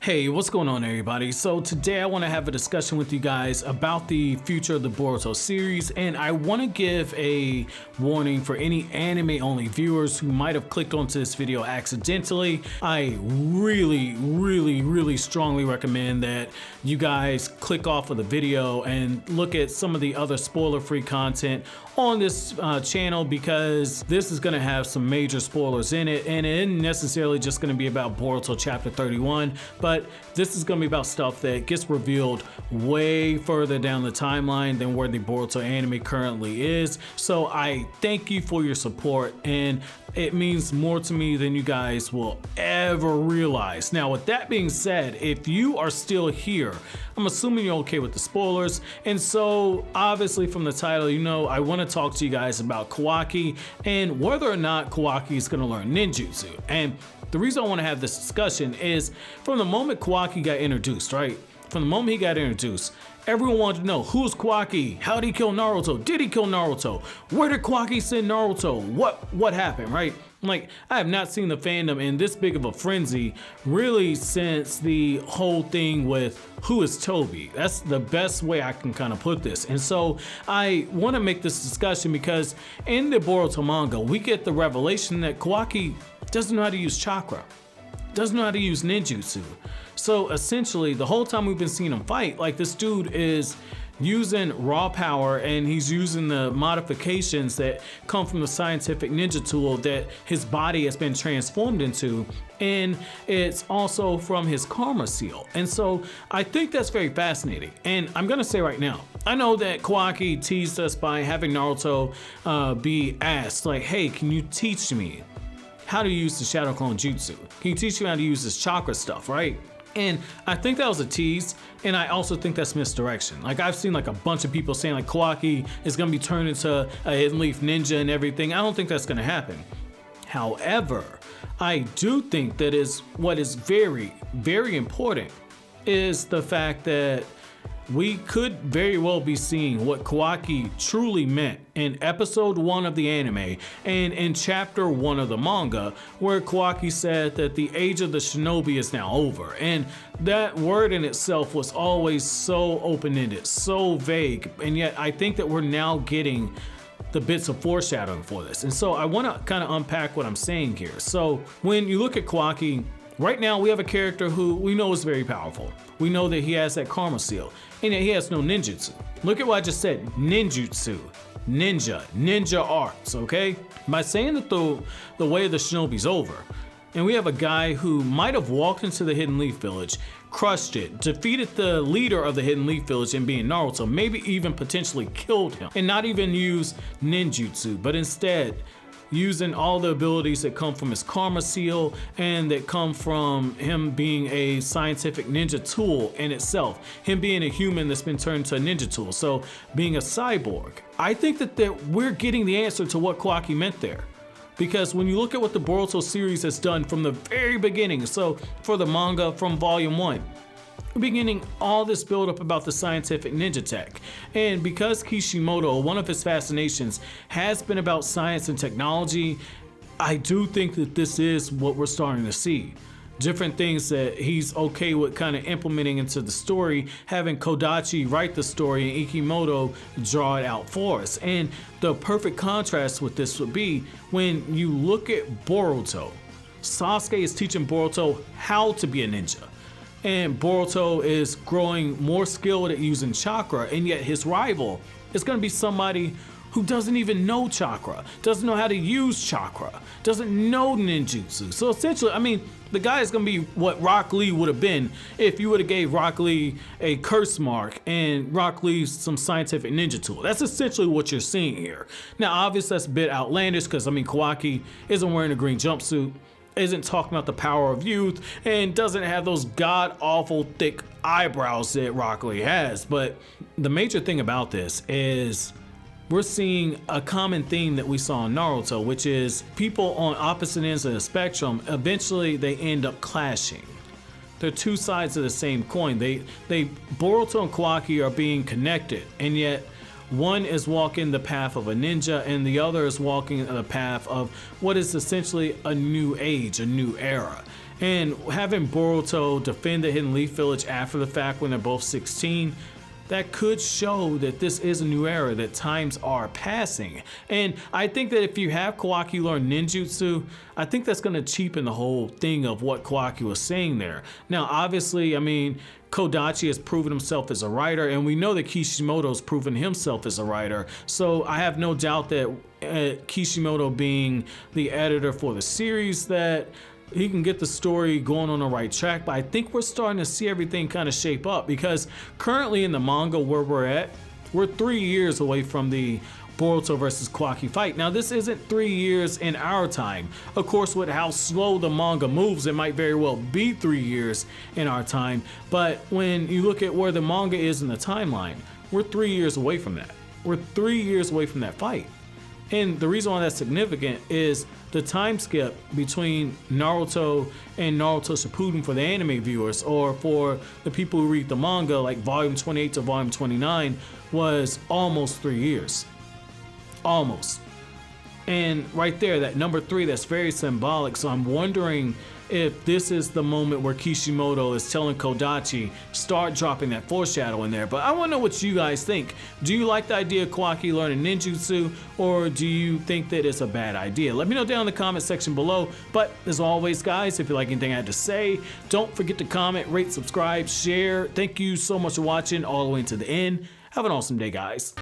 Hey, what's going on everybody? So today I want to have a discussion with you guys about the future of the Boruto series, and I want to give a warning for any anime only viewers who might have clicked onto this video accidentally. I really strongly recommend that you guys click off of the video and look at some of the other spoiler free content on this channel, because this is going to have some major spoilers in it, and it isn't necessarily just going to be about Boruto chapter 31, but this is going to be about stuff that gets revealed way further down the timeline than where the Boruto anime currently is. So I thank you for your support, and it means more to me than you guys will ever realize. Now, with that being said, if you are still here, I'm assuming you're okay with the spoilers, and so obviously from the title, you know I want to talk to you guys about Kawaki and whether or not Kawaki is going to learn ninjutsu. And the reason I want to have this discussion is from the moment Kawaki got introduced, right? From the moment he got introduced, everyone wanted to know, who's Kawaki? How did he kill Naruto? Did he kill Naruto? Where did Kawaki send Naruto? What happened, right? Like, I have not seen the fandom in this big of a frenzy really since the whole thing with who is Toby. That's the best way I can kind of put this. And so I want to make this discussion because in the Boruto manga, we get the revelation that Kawaki doesn't know how to use chakra, doesn't know how to use ninjutsu. So essentially, the whole time we've been seeing him fight, like, this dude is using raw power, and he's using the modifications that come from the scientific ninja tool that his body has been transformed into, and it's also from his karma seal. And so I think that's very fascinating. And I'm gonna say right now, I know that Kawaki teased us by having Naruto be asked, like, hey, can you teach me how to use the Shadow Clone Jutsu? Can you teach me how to use this chakra stuff, right? And I think that was a tease, and I also think that's misdirection. Like, I've seen like a bunch of people saying like Kawaki is gonna be turned into a hidden leaf ninja and everything. I don't think that's gonna happen. However, I do think that is what is very important is the fact that we could very well be seeing what Kawaki truly meant in episode 1 of the anime and in chapter 1 of the manga, where Kawaki said that the age of the shinobi is now over. And that word in itself was always so open-ended, so vague, and yet I think that we're now getting the bits of foreshadowing for this. And so I want to kind of unpack what I'm saying here. So when you look at Kawaki, right now we have a character who we know is very powerful. We know that he has that karma seal, and yet he has no ninjutsu. Look at what I just said, ninjutsu, ninja arts, okay? By saying that the way of the shinobi's over, and we have a guy who might have walked into the Hidden Leaf Village, crushed it, defeated the leader of the Hidden Leaf Village in being Naruto, maybe even potentially killed him, and not even use ninjutsu, but instead using all the abilities that come from his karma seal and that come from him being a scientific ninja tool in itself, him being a human that's been turned to a ninja tool, so being a cyborg. I think that we're getting the answer to what Kawaki meant there. Because when you look at what the Boruto series has done from the very beginning, so for the manga from volume 1, beginning all this build up about the scientific ninja tech. And because Kishimoto, one of his fascinations has been about science and technology, I do think that this is what we're starting to see. Different things that he's okay with kind of implementing into the story, having Kodachi write the story and Ikimoto draw it out for us. And the perfect contrast with this would be when you look at Boruto. Sasuke is teaching Boruto how to be a ninja, and Boruto is growing more skilled at using chakra, and yet his rival is going to be somebody who doesn't even know chakra, doesn't know how to use chakra, doesn't know ninjutsu. So essentially, I mean, the guy is going to be what Rock Lee would have been if you would have gave Rock Lee a curse mark and Rock Lee some scientific ninja tool. That's essentially what you're seeing here. Now, obviously, that's a bit outlandish because, I mean, Kawaki isn't wearing a green jumpsuit, isn't talking about the power of youth, and doesn't have those god-awful thick eyebrows that Rock Lee has. But the major thing about this is we're seeing a common theme that we saw in Naruto, which is people on opposite ends of the spectrum, eventually they end up clashing. They're two sides of the same coin. Boruto and Kawaki are being connected, and yet one is walking the path of a ninja and the other is walking the path of what is essentially a new age, a new era. And having Boruto defend the Hidden Leaf Village after the fact when they're both 16, that could show that this is a new era, that times are passing. And I think that if you have Kawaki learn ninjutsu, I think that's going to cheapen the whole thing of what Kawaki was saying there. Now, obviously, I mean, Kodachi has proven himself as a writer, and we know that Kishimoto's proven himself as a writer. So I have no doubt that Kishimoto being the editor for the series, that he can get the story going on the right track. But I think we're starting to see everything kind of shape up, because currently in the manga where we're at, we're 3 years away from the Boruto versus Kawaki fight. Now, this isn't 3 years in our time. Of course, with how slow the manga moves, it might very well be 3 years in our time. But when you look at where the manga is in the timeline, we're 3 years away from that. We're 3 years away from that fight. And the reason why that's significant is the time skip between Naruto and Naruto Shippuden for the anime viewers, or for the people who read the manga, like volume 28 to volume 29, was almost 3 years. Almost. And right there, that number 3, that's very symbolic. So I'm wondering if this is the moment where Kishimoto is telling Kodachi, start dropping that foreshadow in there. But I want to know what you guys think. Do you like the idea of Kawaki learning ninjutsu, or do you think that it's a bad idea? Let me know down in the comment section below. But as always, guys, if you like anything I had to say, don't forget to comment, rate, subscribe, share. Thank you so much for watching all the way to the end. Have an awesome day, guys.